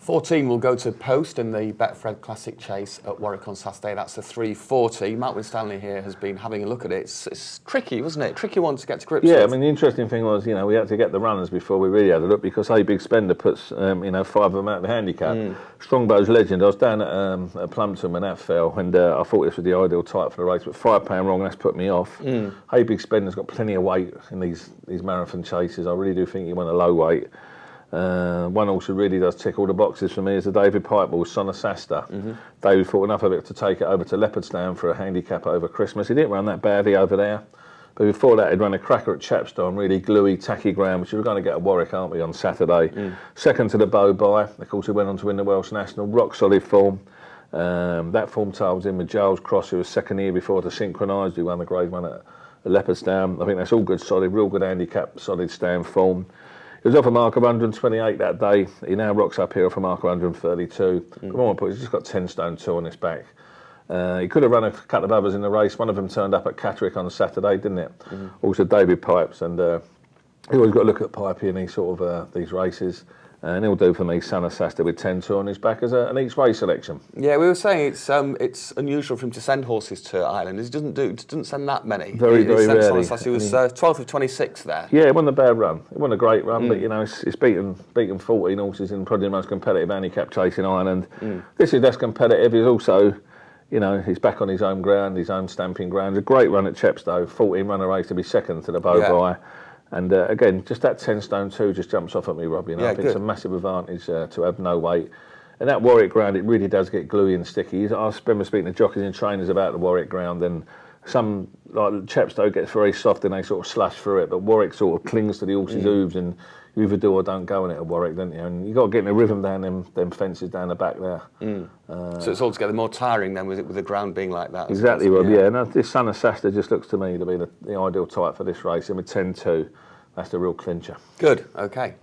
14 will go to post in the Betfred Classic Chase at Warwick on Saturday. That's a 340. Mark Winstanley here has been having a look at it. It's tricky, wasn't it? Tricky one to get to grips with. Yeah, I mean, the interesting thing was, you know, we had to get the runners before we really had a look because A Big Spender puts, you know, 5 of them out of the handicap. Strongbow's Legend, I was down at Plumpton when that fell, and I thought this was the ideal type for the race, but £5 wrong, that's put me off. A Big Spender's got plenty of weight in these marathon chases. I really do think you want a low weight. One horse who really does tick all the boxes for me is the David Pipeball, Son of Sasta. David thought enough of it to take it over to Leopardstown for a handicap over Christmas. He didn't run that badly over there, but before that he'd run a cracker at Chepstow, really gluey, tacky ground, which we're going to get at Warwick, aren't we, on Saturday. Second to the Bow Bye. Of course, he went on to win the Welsh National, rock solid form. That form tail was in with Giles Cross, who was second year before to Synchronised, who won the Grade 1 at Leopardstown. I think that's all good, solid, real good handicap, solid stand form. He was off a mark of 128 that day. He now rocks up here off a mark of 132. Come on, he's just got 10 stone 2 on his back. He could have run a couple of others in the race. One of them turned up at Catterick on Saturday, didn't it? Also David Pipes, and you always got to look at Pipey in these sort of these races. And he'll do for me, Son of Sasta with 10-2 on his back as an each way selection. Yeah, we were saying it's unusual for him to send horses to Ireland. He doesn't send that many. Very rarely. Son of Sasta, he was 12th of 26 there. Yeah, it wasn't a bad run. It wasn't a great run, but you know, it's beaten 14 horses in probably the most competitive handicap chase in Ireland. This is less competitive. He's also, you know, he's back on his home ground, his home stamping ground. A great run at Chepstow, 14-runner race to be second to the Bow Bye. And again, just that 10 stone 2 just jumps off at me, Rob. You know, I think it's a massive advantage to have no weight. And that Warwick ground, it really does get gluey and sticky. I remember speaking to jockeys and trainers about the Warwick ground, and some, like Chepstow, gets very soft and they sort of slush through it, but Warwick sort of clings to the horse's hooves, and you either do or don't go in it at Warwick, don't you? And you've got to get in a rhythm down them fences down the back there. So it's altogether more tiring then with the ground being like that. Exactly, Rob, yeah. And this Son of Sasta just looks to me to be the ideal type for this race, and with 10-2, that's the real clincher. Good, okay.